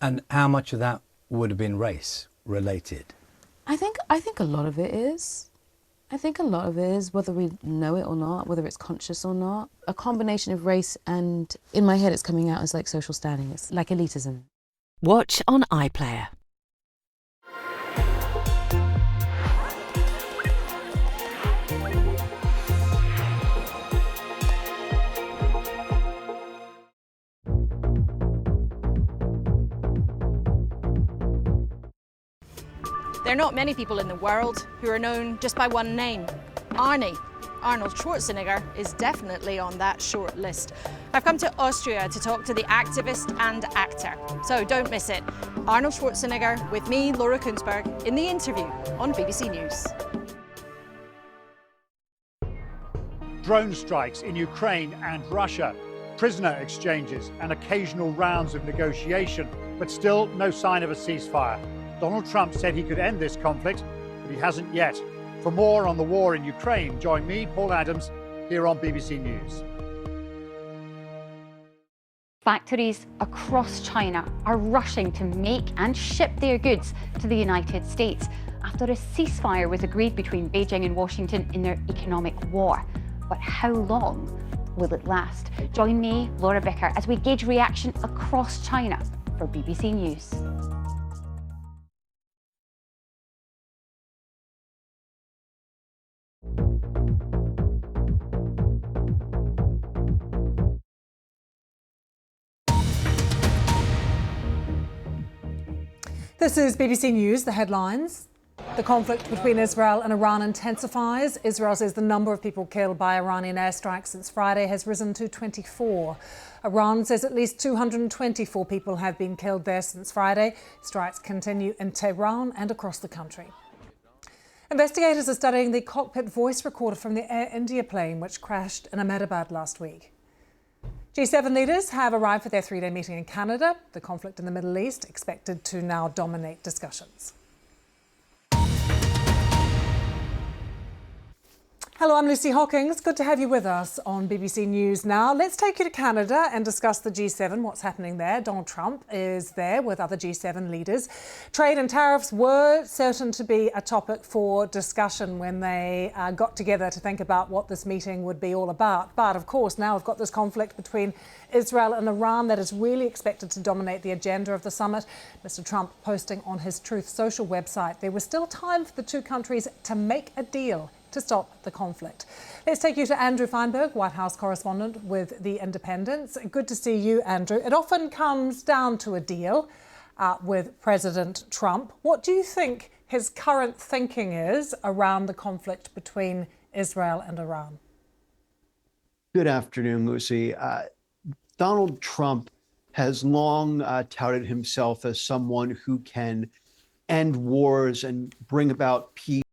And how much of that would have been race related? I think a lot of it is. I think a lot of it is, whether we know it or not, whether it's conscious or not. A combination of race and, in my head, it's coming out as like social standing. It's like elitism. Watch on iPlayer. There are not many people in the world who are known just by one name, Arnie. Arnold Schwarzenegger is definitely on that short list. I've come to Austria to talk to the activist and actor, so don't miss it. Arnold Schwarzenegger with me, Laura Kunsberg, in the interview on BBC News. Drone strikes in Ukraine and Russia, prisoner exchanges and occasional rounds of negotiation, but still no sign of a ceasefire. Donald Trump said he could end this conflict, but he hasn't yet. For more on the war in Ukraine, join me, Paul Adams, here on BBC News. Factories across China are rushing to make and ship their goods to the United States after a ceasefire was agreed between Beijing and Washington in their economic war. But how long will it last? Join me, Laura Bicker, as we gauge reaction across China for BBC News. This is BBC News, the headlines. The conflict between Israel and Iran intensifies. Israel says the number of people killed by Iranian airstrikes since Friday has risen to 24. Iran says at least 224 people have been killed there since Friday. Strikes continue in Tehran and across the country. Investigators are studying the cockpit voice recorder from the Air India plane which crashed in Ahmedabad last week. G7 leaders have arrived for their three-day meeting in Canada. The conflict in the Middle East expected to now dominate discussions. Hello, I'm Lucy Hockings. Good to have you with us on BBC News now. Let's take you to Canada and discuss the G7, what's happening there. Donald Trump is there with other G7 leaders. Trade and tariffs were certain to be a topic for discussion when they got together to think about what this meeting would be all about. But of course, now we've got this conflict between Israel and Iran that is really expected to dominate the agenda of the summit. Mr. Trump posting on his Truth Social website, there was still time for the two countries to make a deal to stop the conflict. Let's take you to Andrew Feinberg, White House correspondent with The Independent. Good to see you, Andrew. It often comes down to a deal with President Trump. What do you think his current thinking is around the conflict between Israel and Iran? Good afternoon, Lucy. Donald Trump has long touted himself as someone who can end wars and bring about peace